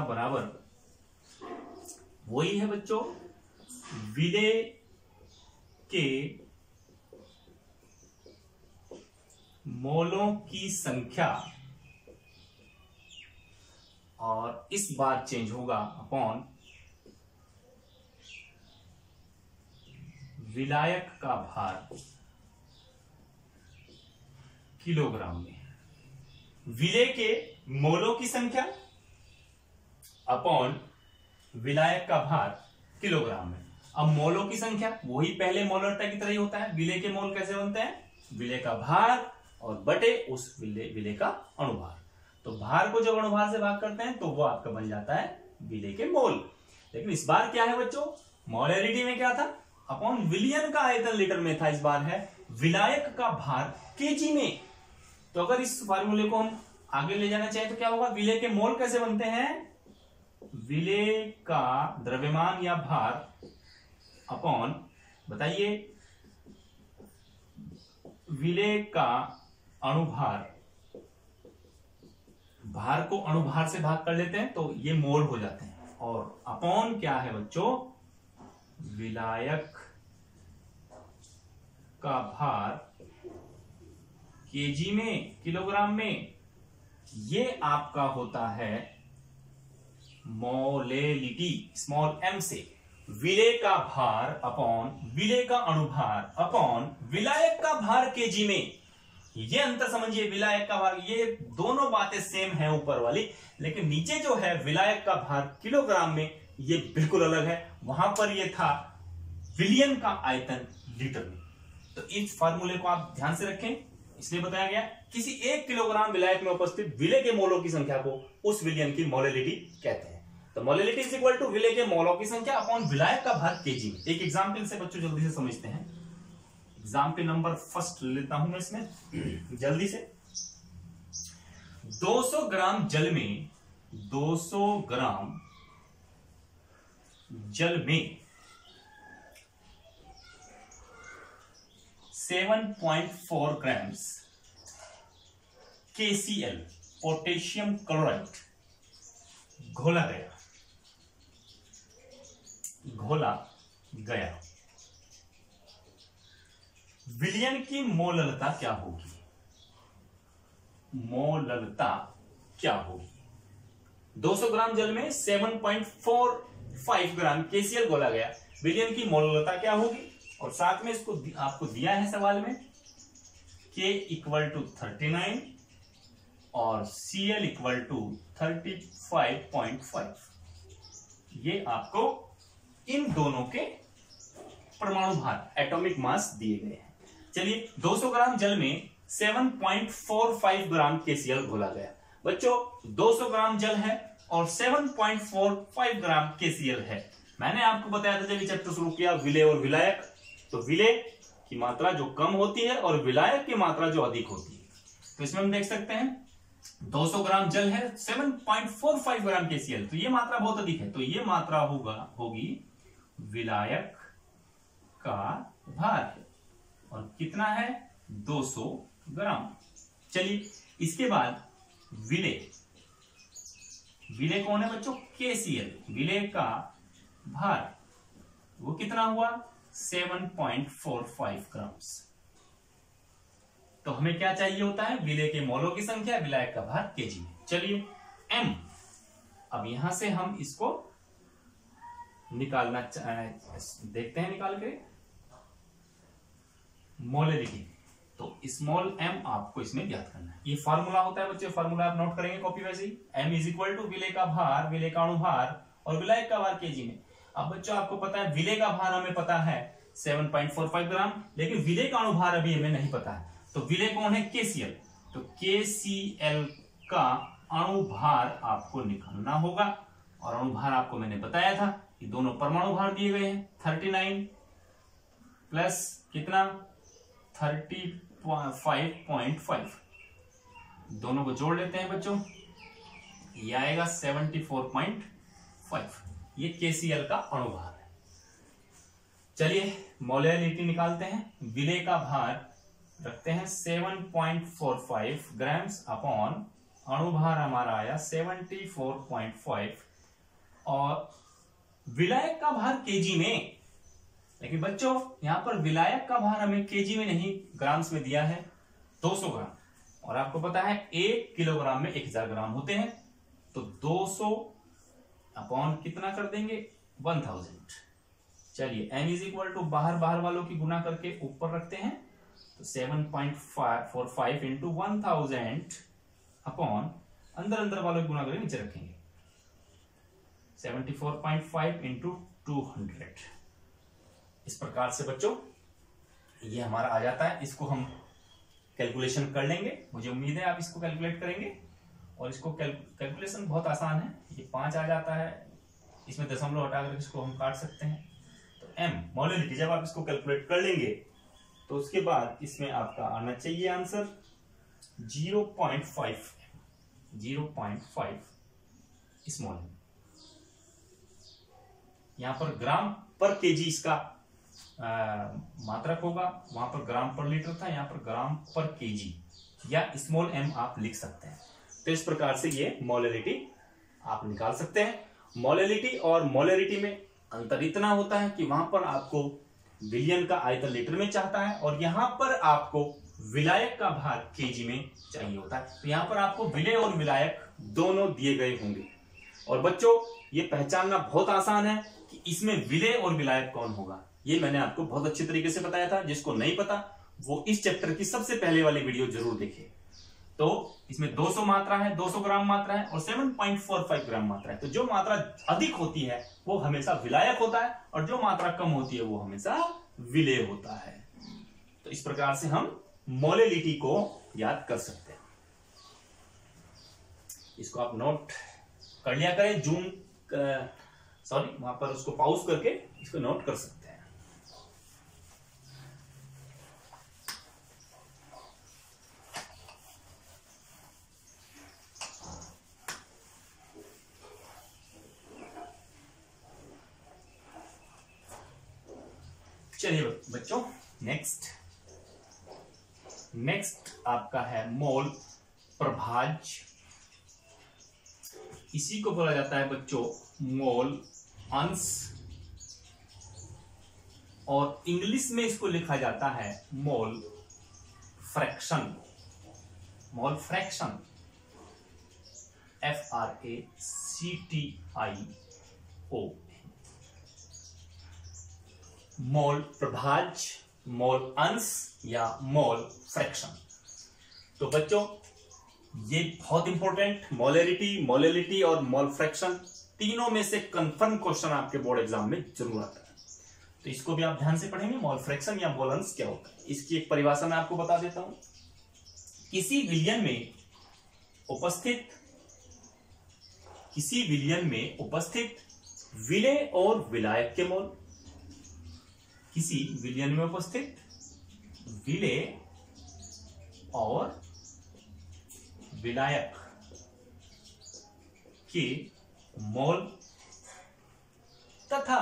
Speaker 1: बराबर वही है बच्चों, विलेय के मोलों की संख्या, और इस बार चेंज होगा अपॉन विलायक का भार किलोग्राम में। विलेय के मोलों की संख्या अपॉन विलायक का भार किलोग्राम में। अब मोलों की संख्या वही पहले मोलरता की तरह ही होता है। विलेय के मोल कैसे बनते हैं? विलेय का भार और बटे उस विलेय का अणुभार। तो भार को जब अणुभार से भाग करते हैं तो वो आपका बन जाता है विलेय के मोल। लेकिन इस बार क्या है बच्चों? मोलैरिटी में क्या था? अपॉन विलियन का आयतन लीटर में था। इस बार है विलायक का भार केजी में। तो अगर इस फार्मूले को हम आगे ले जाना चाहे तो क्या होगा? विलेय के मोल कैसे बनते हैं? विलेय का द्रव्यमान या भार अपॉन, बताइए, विलेय का अणुभार। भार को अणुभार से भाग कर लेते हैं तो ये मोल हो जाते हैं। और अपॉन क्या है बच्चों? विलायक का भार केजी में, किलोग्राम में। ये आपका होता है मोलेलिटी, स्मॉल m से। विलेय का भार अपॉन विलेय का अणुभार अपॉन विलायक का भार केजी में। ये अंतर समझिए, विलायक का भार, ये दोनों बातें सेम है ऊपर वाली, लेकिन नीचे जो है विलायक का भार किलोग्राम में, ये बिल्कुल अलग है। वहां पर ये था विलियन का आयतन लीटर में। तो इस फार्मूले को आप ध्यान से रखें, इसलिए बताया गया किसी 1 किलोग्राम विलायक में उपस्थित विलेय के मोलों की संख्या को उस विलयन की मोलैलिटी कहते हैं। तो मोलैलिटी इज इक्वल टू विलेय के मोलों की संख्या अपॉन विलायक का भार केजी में। एक एग्जाम्पल से बच्चों जल्दी से समझते हैं। एग्जाम्पल नंबर फर्स्ट लेता हूं मैं इसमें जल्दी से। 200 ग्राम जल में 200 ग्राम जल में 7.4 ग्राम्स KCl पोटेशियम क्लोराइड घोला गया। विलयन की मोललता क्या होगी? मोललता क्या होगी? 200 ग्राम जल में 7.45 ग्राम KCl घोला गया। विलयन की मोललता क्या होगी? और साथ में इसको आपको दिया है सवाल में K इक्वल टू 39 और Cl इक्वल टू 35.5। ये आपको इन दोनों के परमाणु भार एटॉमिक मास दिए गए हैं। चलिए 200 ग्राम जल में 7.45 ग्राम KCl घोला गया। बच्चों 200 ग्राम जल है और 7.45 ग्राम KCl है। मैंने आपको बताया था जब ये चैप्टर शुरू किया विलेय और विलायक, तो विलेय की मात्रा जो कम होती है और विलायक की मात्रा जो अधिक होती है। तो इसमें हम देख सकते हैं 200 ग्राम जल है, 7.45 ग्राम KCl, तो ये मात्रा बहुत अधिक है। तो ये मात्रा होगी विलायक का भार और कितना है 200 ग्राम। चलिए इसके बाद विलेय, विलेय कौन है बच्चों KCl, विलेय का भार वो कितना हुआ 7.45 ग्राम्स। तो हमें क्या चाहिए होता है विलेय के मोलों की संख्या, विलायक का भार kg में। चलिए m, अब यहां से हम इसको निकालना देखते हैं, निकाल के मोलरिटी। तो स्मॉल m आपको इसमें ज्ञात करना है। ये फार्मूला होता है बच्चे, फार्मूला आप नोट करेंगे कॉपी वैसे ही, m इज इक्वल टू विलेय का भार, विलेय का अणुभार और विलायक का भार kg में। अब बच्चों आपको पता है विलेय का भार हमें पता है 7.45 ग्राम, लेकिन विलेय का अणुभार अभी हमें नहीं पता है। तो विलेय कौन है KCl, तो KCl का अणुभार आपको निकालना होगा। और अणुभार आपको मैंने बताया था कि दोनों परमाणु भार दिए गए हैं, 39 प्लस कितना 35.5, दोनों को जोड़ लेते हैं बच्चों, ये आएगा 74.5। ये KCl का अणुभार है। चलिए मोलैलिटी निकालते हैं। विलेय का भार रखते हैं 7.45 ग्राम्स अपॉन अणुभार हमारा आया 74.5 और विलायक का भार kg में। लेकिन बच्चों यहां पर विलायक का भार हमें kg में नहीं ग्राम्स में दिया है 200 ग्राम, और आपको पता है 1 किलोग्राम में 1000 ग्राम होते हैं। तो 200 अपॉन कितना कर देंगे 1000। चलिए n इज इक्वल टू बाहर वालों की गुना करके ऊपर रखते हैं, तो 7.45 इंटू 1000 अपॉन अंदर वालों की गुना करके नीचे रखेंगे 74.5 इंटू 200। इस प्रकार से बच्चों ये हमारा आ जाता है। इसको हम कैलकुलेशन कर लेंगे, मुझे उम्मीद है आप इसको कैलकुलेट करेंगे। और इसको कैलकुलेशन बहुत आसान है, ये 5 आ जाता है, इसमें दशमलव हटा कर इसको हम काट सकते हैं। तो m मोलैलिटी जब आप इसको कैलकुलेट कर लेंगे तो उसके बाद इसमें आपका आना चाहिए आंसर 0.5 स्मॉल। यहां पर ग्राम पर केजी इसका मात्रक होगा, वहां पर ग्राम पर लीटर था, यहां पर ग्राम पर केजी या स्मॉल m आप लिख सकते हैं। तो इस प्रकार से ये मोलैलिटी आप निकाल सकते हैं। मोलैलिटी और मोलैरिटी में अंतर इतना होता है कि वहां पर आपको विलयन का आयतन लीटर में चाहता है और यहां पर आपको विलायक का भार केजी में चाहिए होता है। तो यहां पर आपको विलेय और विलायक दोनों दिए गए होंगे। और बच्चों ये पहचानना बहुत आसान है कि इसमें विलेय और विलायक कौन होगा, ये मैंने आपको बहुत अच्छे तरीके से बताया था। जिसको नहीं पता वो इस चैप्टर की सबसे पहले वाली वीडियो जरूर देखे। तो इसमें 200 मात्रा है, 200 ग्राम मात्रा है और 7.45 ग्राम मात्रा है। तो जो मात्रा अधिक होती है वो हमेशा विलायक होता है और जो मात्रा कम होती है वो हमेशा विलेय होता है। तो इस प्रकार से हम मोलैलिटी को याद कर सकते हैं। इसको आप नोट कर लिया करें, वहां पर उसको पॉज करके इसको नोट कर सकते हैं। चलिए बच्चों नेक्स्ट आपका है मोल प्रभाज्य। इसी को बोला जाता है बच्चों मोल अंश, और इंग्लिश में इसको लिखा जाता है mole fraction. Mole fraction FRACTIO। मोल प्रभाज्य, मोल अंश या मोल फ्रैक्शन। तो बच्चों ये बहुत इंपॉर्टेंट, मोलैरिटी, मोलेलिटी और मोल फ्रैक्शन तीनों में से कंफर्म क्वेश्चन आपके बोर्ड एग्जाम में जरूर आता है। तो इसको भी आप ध्यान से पढ़ेंगे। मोल फ्रैक्शन या मोल अंश क्या होता है, इसकी एक परिभाषा मैं आपको बता देता हूं। किसी विलयन में उपस्थित विलेय और विलायक के मोल, किसी विलयन में उपस्थित विलेय और विलायक के मोल तथा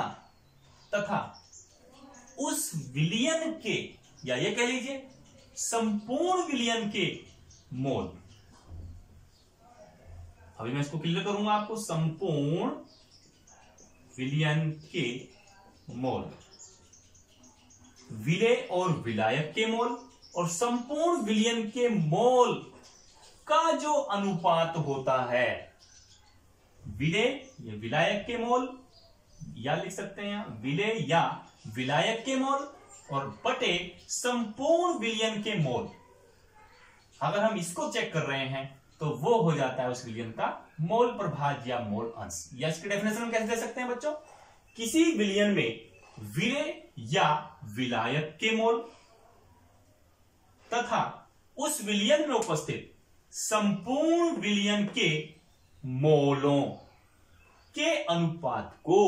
Speaker 1: उस विलयन के, या ये कह लीजिए संपूर्ण विलयन के मोल। अभी मैं इसको क्लियर करूंगा आपको। संपूर्ण विलयन के मोल, विलेय और विलायक के मोल और संपूर्ण विलयन के मोल का जो अनुपात होता है, विलेय या विलायक के मोल, या लिख सकते हैं विलेय या विलायक के मोल और बटे संपूर्ण विलयन के मोल। अगर हम इसको चेक कर रहे हैं तो वो हो जाता है उस विलयन का मोल प्रभाज्य या मोल अंश। या इसकी डेफिनेशन हम कैसे दे सकते हैं बच्चों? किसी विलयन में विलेय या विलायक के मोल तथा उस विलयन में उपस्थित संपूर्ण विलयन के मोलों के अनुपात को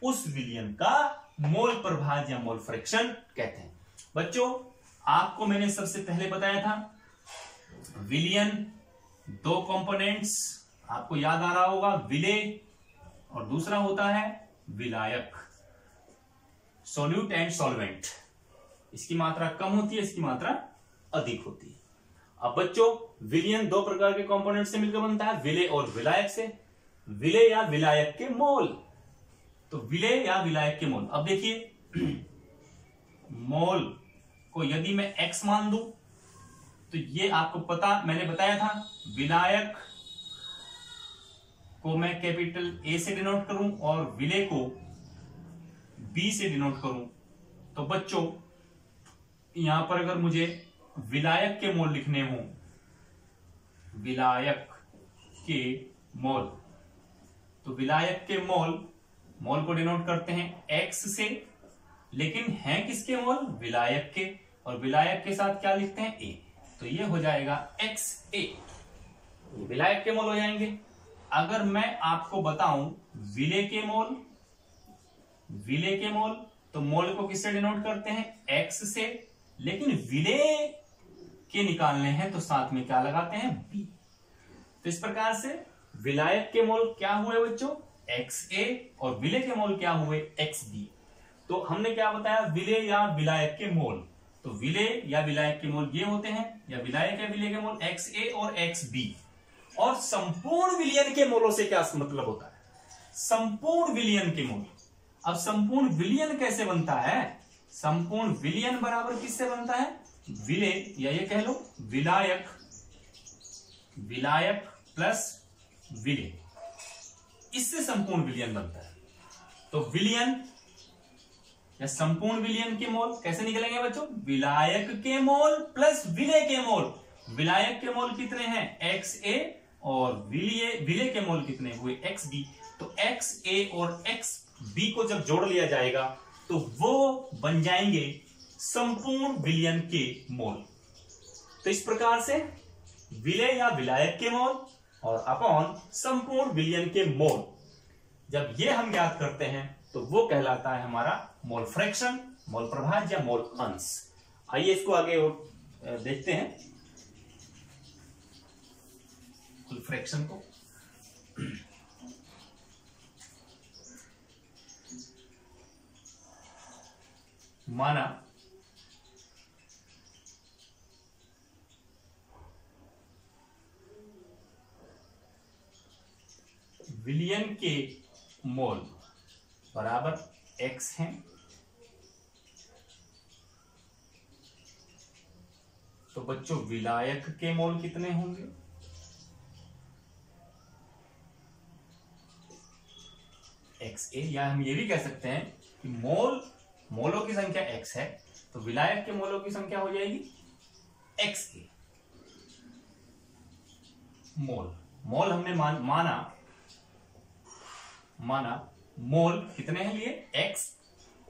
Speaker 1: उस विलयन का मोल प्रभाज्य या मोल फ्रैक्शन कहते हैं। बच्चों आपको मैंने सबसे पहले बताया था विलयन दो कंपोनेंट्स, आपको याद आ रहा होगा, विलेय और दूसरा होता है विलायक, सॉल्यूट एंड सॉल्वेंट। इसकी मात्रा कम होती है, इसकी मात्रा अधिक होती है। अब बच्चों विलयन दो प्रकार के कंपोनेंट से मिलकर बनता है, विलेय और विलायक से। विलेय या विलायक के मोल, तो विलेय या विलायक के मोल। अब देखिए मोल को यदि मैं x मान दूं तो ये आपको पता, मैंने बताया था विलायक को मैं कैपिटल A से डिनोट करूं और विलेय को B से डिनोट करूं। तो बच्चों यहां पर अगर मुझे विलायक के मोल लिखने हो, विलायक के मोल, तो विलायक के मोल को डिनोट करते हैं x से, लेकिन हैं किसके मोल? विलायक के, और विलायक के साथ क्या लिखते हैं? a। तो ये हो जाएगा XA, विलायक के मोल हो जाएंगे। अगर मैं आपको बताऊं विलेय के मोल, तो मोल को किससे डिनोट करते हैं? x से, लेकिन विलेय के निकालने हैं तो साथ में क्या लगाते हैं? b। तो इस प्रकार से विलायक के मोल क्या हुए बच्चों? XA, और विलेय के मोल क्या हुए? XB। तो हमने क्या बताया? विलेय या विलायक के मोल, तो विलेय या विलायक के मोल ये होते हैं, या विलायक या विलेय के मोल XA और XB। और संपूर्ण विलयन के मोलों से क्या मतलब होता है? संपूर्ण विलयन के मोल। अब संपूर्ण विलयन कैसे बनता है? संपूर्ण विलयन बराबर किससे बनता है? विलेय, या ये कह लो विलायक प्लस विलेय, इससे संपूर्ण विलयन बनता है। तो विलयन या संपूर्ण विलयन के मोल कैसे निकलेंगे बच्चों? विलायक के मोल प्लस विलेय के मोल। विलायक के मोल कितने हैं? XA, और विलेय के मोल कितने हुए? XB। तो XA और XB को जब जोड़ लिया जाएगा तो वो बन जाएंगे संपूर्ण विलयन के मोल। तो इस प्रकार से विलेय या विलायक के मोल और अपॉन संपूर्ण विलयन के मोल, जब ये हम ज्ञात करते हैं तो वो कहलाता है हमारा मोल फ्रैक्शन, मोल प्रभाज्य या मोल अंश। आइए इसको आगे और देखते हैं मोल फ्रैक्शन को। माना विलयन के मोल बराबर x हैं, तो बच्चों विलायक के मोल कितने होंगे? XA, या हम ये भी कह सकते हैं कि मोलों की संख्या x है, तो विलायक के मोलों की संख्या हो जाएगी XA। मोल। मोल हमने माना मोल कितने हैं लिए x,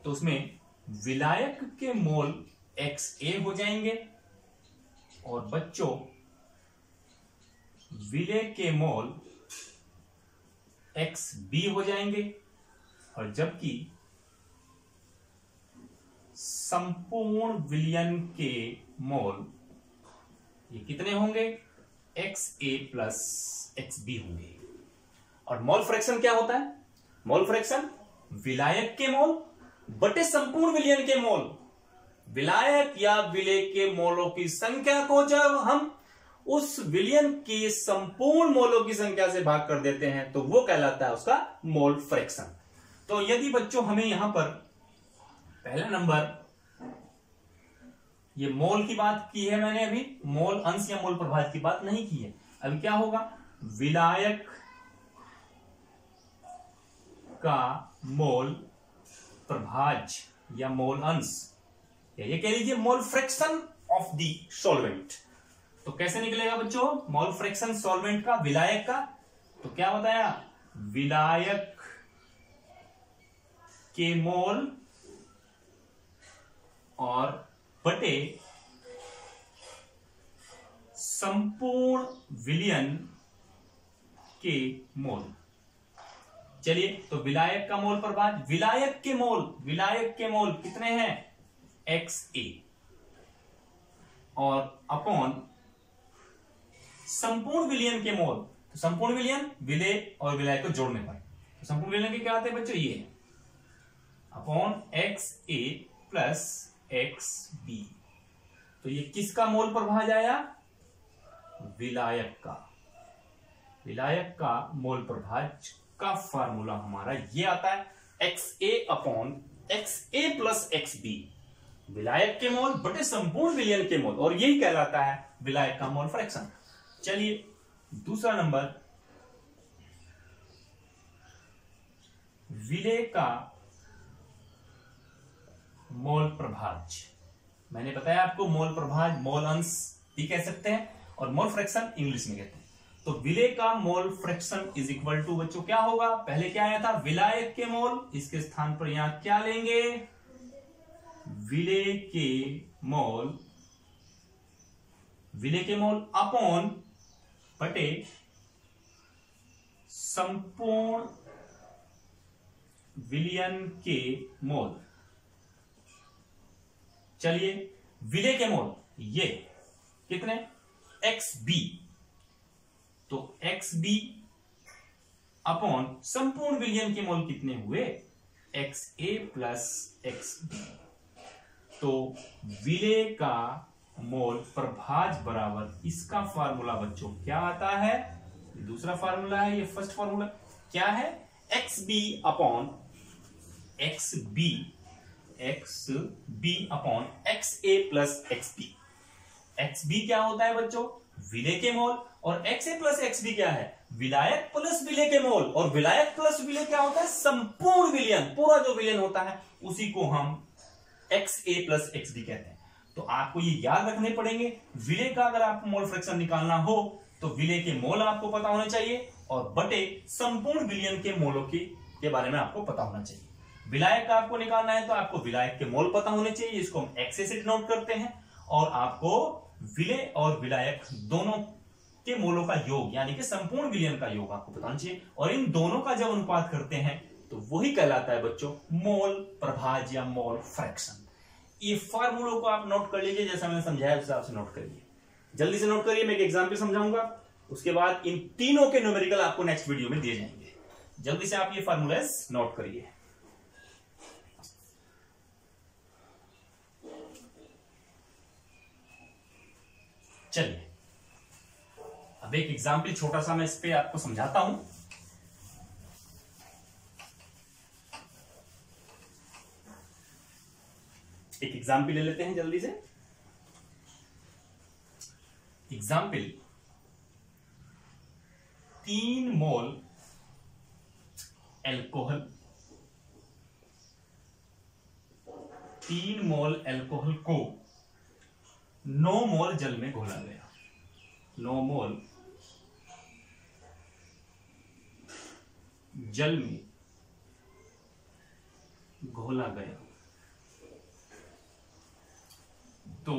Speaker 1: तो उसमें विलायक के मोल XA हो जाएंगे और बच्चों विलेय के मोल XB हो जाएंगे, और जबकि संपूर्ण विलयन के मोल ये कितने होंगे XA प्लस XB होंगे। और मोल फ्रैक्शन क्या होता है? मोल फ्रैक्शन विलायक के मोल बटे संपूर्ण विलयन के मोल। विलायक या विलेय के मोलों की संख्या को जब हम उस विलयन के संपूर्ण मोलों की संख्या से भाग कर देते हैं तो वो कहलाता है उसका मोल फ्रैक्शन। तो यदि बच्चों हमें यहां पर पहला नंबर ये मोल की बात की है मैंने, अभी मोल अंश या मोल प्रभाज की बात नहीं की है। अभी क्या होगा, विलायक का मोल प्रभाज या मोल अंश, या ये कह लीजिए mole fraction of the solvent. तो कैसे निकलेगा बच्चों मोल फ्रैक्शन सॉल्वेंट का, विलायक का? तो क्या बताया, विलायक के मोल और बटे संपूर्ण विलयन के मोल। चलिए, तो विलायक का मोल प्रभाज, विलायक के मोल कितने हैं XA, और अपॉन संपूर्ण विलयन के मोल। तो संपूर्ण विलयन विलेय और विलायक को जोड़ने पर, तो संपूर्ण विलयन के क्या आते हैं बच्चों, ये अपॉन XA प्लस XB। तो ये किसका मोल प्रभाज आया, विलायक का मोल प्रभाज का फार्मूला हमारा ये आता है XA upon XA plus XB, विलायक के मोल बटे संपूर्ण विलयन के मोल, और यही कहलाता है विलायक का मोल फ्रैक्शन। चलिए दूसरा नंबर, विलेय का मोल प्रभाज। मैंने बताया आपको मोल प्रभाज मोल अंश भी कह सकते हैं और मोल फ्रैक्शन इंग्लिश में कहते हैं। तो विलेय का mole fraction is equal to बच्चों क्या होगा, पहले क्या आया था विलायक के मोल, इसके स्थान पर यहां क्या लेंगे, विलेय के मोल अपॉन बटे संपूर्ण विलयन के मोल। चलिए, विलेय के मोल ये कितने XB, तो XB अपॉन संपूर्ण विलयन के मोल कितने हुए XA प्लस XB। तो विलेय का मोल प्रभाज बराबर इसका फार्मूला बच्चों क्या आता है, दूसरा फार्मूला है, ये फर्स्ट फार्मूला क्या है, XB upon XB upon XA plus XB। XB क्या होता है बच्चों, विलेय के मोल, और XA प्लस XB क्या है, विलायक प्लस विलेय के मोल, और विलायक प्लस विलेय क्या होता है, संपूर्ण विलयन, पूरा जो विलयन होता है उसी को हम XA प्लस XB कहते हैं। तो आपको ये याद रखने पड़ेंगे, विलेय का अगर आपको मोल फ्रैक्शन निकालना हो तो विलेय के मोल आपको पता होने चाहिए और बटे संपूर्ण विलयन के मोलों के बारे में आपको पता होना चाहिए। विलायक का आपको निकालना है तो आपको विलायक के मोल पता होने चाहिए, इसको हम XA से डिनोट करते हैं, और आपको विलेय और विलायक दोनों के मोलों का योग यानी कि संपूर्ण विलयन का योग आपको पता होना चाहिए, और इन दोनों का जब अनुपात करते हैं तो वही कहलाता है बच्चों मोल प्रभाज या मोल फ्रैक्शन। ये फार्मूलों को आप नोट कर लीजिए, जैसा मैंने समझाया उस हिसाब से नोट करिए, जल्दी से नोट करिए। मैं एक एग्जाम्पल समझाऊंगा, उसके बाद इन तीनों के न्यूमेरिकल आपको नेक्स्ट वीडियो में दिए जाएंगे। जल्दी से आप ये फार्मूलाज नोट करिए। चलिए, अब एक एग्जाम्पल छोटा सा मैं इस पे आपको समझाता हूं। एक एग्जाम्पल ले लेते हैं जल्दी से। एग्जाम्पल 3 मोल एल्कोहल, 3 मोल एल्कोहल को 9 मोल जल में घोला गया। 9 मोल जल में घोला गया तो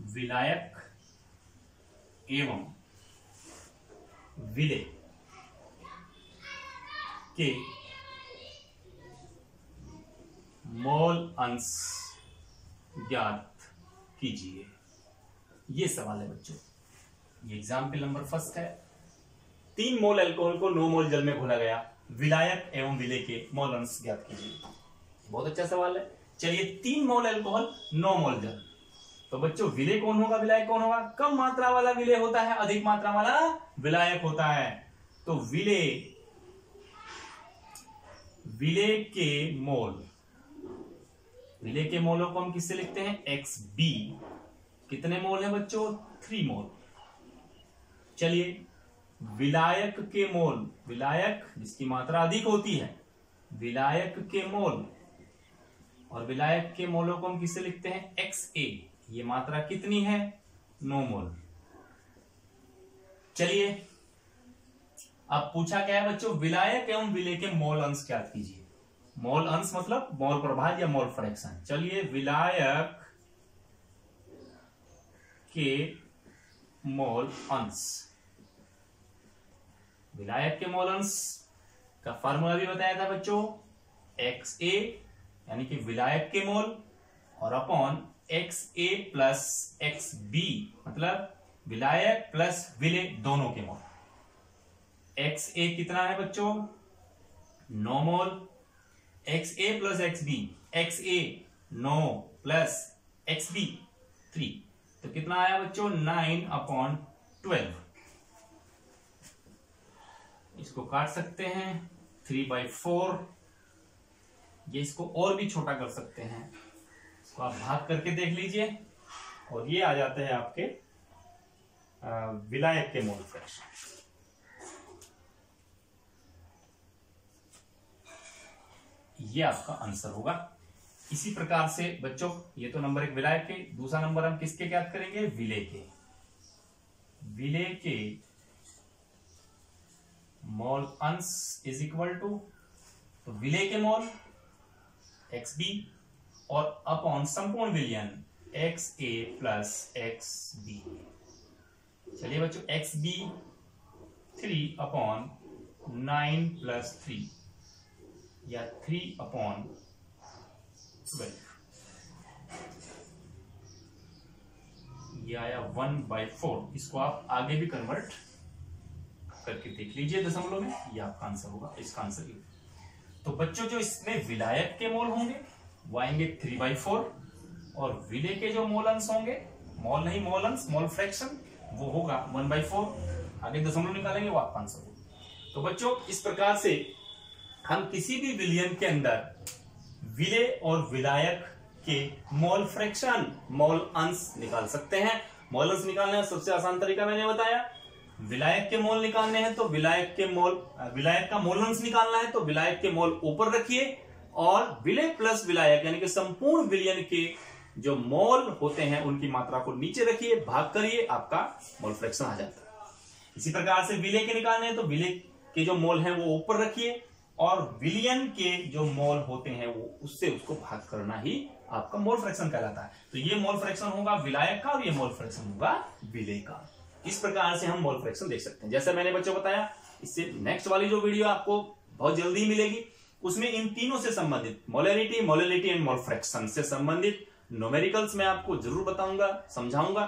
Speaker 1: विलायक एवं विलेय के मोल अंश ज्ञात कीजिए। ये सवाल है बच्चों, ये एग्जाम्पल नंबर फर्स्ट है। 3 मोल अल्कोहल को 9 मोल जल में घोला गया, विलायक एवं विलेय के मोल अंश ज्ञात कीजिए। बहुत अच्छा सवाल है। चलिए 3 मोल अल्कोहल 9 मोल जल, तो बच्चों विलेय कौन होगा, विलायक कौन होगा? कम मात्रा वाला विलेय होता है, अधिक मात्रा वाला विलायक होता है। तो विलेय के मोलों को हम किससे लिखते हैं? XB। कितने मोल है बच्चों? 3 मोल। चलिए विलायक के मोल, विलायक जिसकी मात्रा अधिक होती है, विलायक के मोल, और विलायक के मोलों को हम किससे लिखते हैं? XA। ये मात्रा कितनी है? 9 मोल। चलिए अब पूछा क्या है बच्चों? विलायक एवं विलेय के मोल अंश ज्ञात कीजिए। मोल अंश मतलब मोल प्रभाज या मोल फ्रैक्शन। चलिए विलायक के मोल अंश, विलायक के मोल अंश का फार्मूला भी बताया था बच्चों, XA यानी कि विलायक के मोल और अपॉन XA प्लस XB मतलब विलायक प्लस विलेय दोनों के मोल। XA कितना है बच्चों? 9 मोल। XA plus XB, XA 9 plus XB 3, तो कितना आया बच्चों? 9/12। इसको काट सकते हैं 3/4। ये इसको और भी छोटा कर सकते हैं, इसको आप भाग करके देख लीजिए और ये आ जाते हैं आपके विलायक के मोल फ्रैक्शन। ये आपका आंसर होगा। इसी प्रकार से बच्चों ये तो नंबर 1 विलायक के, दूसरा नंबर हम किसके ज्ञात करेंगे? विलेय के। विलेय के मोल अंश इज इक्वल टू, तो विलेय के मोल XB और अपॉन संपूर्ण विलयन XA प्लस XB। चलिए बच्चों XB 3/9 प्लस 3 या 3/12, ये आया 1/4। इसको आप आगे भी कन्वर्ट करके देख लीजिए दशमलव में, ये आपका आंसर होगा। इसका आंसर ये। तो बच्चों जो इसमें विलायक के मोल होंगे वो आएंगे 3/4 और विलेय के जो मोल अंश होंगे, मोल नहीं मोल अंश, मोल फ्रैक्शन, वो होगा 1/4। आगे दशमलव निकालेंगे, वो आपका आंसर होगा। तो बच्चों इस प्रकार से हम किसी भी विलयन के अंदर विलेय और विलायक के मोल फ्रैक्शन, मोल अंश निकाल सकते हैं। मोल अंश निकालने का सबसे आसान तरीका मैंने बताया। विलायक के मोल निकालने हैं तो विलायक का मोल अंश निकालना है तो विलायक के मोल ऊपर रखिए और विलेय प्लस विलायक यानी कि संपूर्ण विलयन के जो मोल होते हैं उनकी मात्रा को नीचे रखिए, भाग करिए, आपका मोल फ्रैक्शन आ जाता है। इसी प्रकार से विलेय के निकालने हैं तो विलेय के जो मोल हैं वो ऊपर रखिए और विलयन के जो मोल होते हैं वो उससे उसको भाग करना ही आपका मोल फ्रैक्शन कहलाता है। तो ये मोल फ्रैक्शन होगा विलायक का और ये मोल फ्रैक्शन होगा विलेय का। इस प्रकार से हम मोल फ्रैक्शन देख सकते हैं। जैसे मैंने बच्चों बताया, इससे नेक्स्ट वाली जो वीडियो आपको बहुत जल्दी मिलेगी उसमें इन तीनों से संबंधित molarity, molality and mole fraction से संबंधित न्यूमेरिकल्स मैं आपको जरूर बताऊंगा, समझाऊंगा।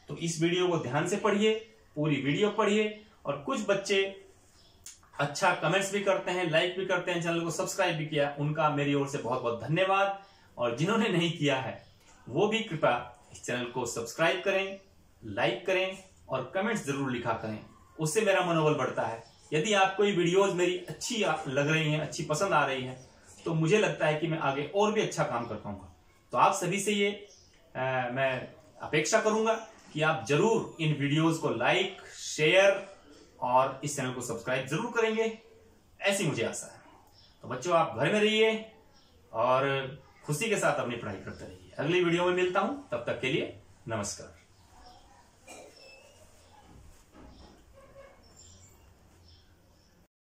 Speaker 1: तो इस वीडियो को ध्यान से पढ़िए, पूरी वीडियो पढ़िए। और कुछ बच्चे अच्छा कमेंट्स भी करते हैं, लाइक भी करते हैं, चैनल को सब्सक्राइब भी किया, उनका मेरी ओर से बहुत बहुत धन्यवाद। और जिन्होंने नहीं किया है वो भी कृपया इस चैनल को सब्सक्राइब करें, लाइक करें और कमेंट्स जरूर लिखा करें, उससे मेरा मनोबल बढ़ता है। यदि आपको ये वीडियोस मेरी अच्छी लग रही हैं, अच्छी पसंद आ रही हैं, तो मुझे लगता है कि मैं आगे और भी अच्छा काम कर पाऊंगा। तो आप सभी से ये मैं अपेक्षा करूंगा कि आप जरूर इन वीडियोस को लाइक, शेयर और इस चैनल को सब्सक्राइब जरूर करेंगे, ऐसी मुझे आशा है। तो बच्चों आप घर में रहिए और खुशी के साथ अपनी पढ़ाई करते रहिए। अगली वीडियो में मिलता हूं, तब तक के लिए नमस्कार।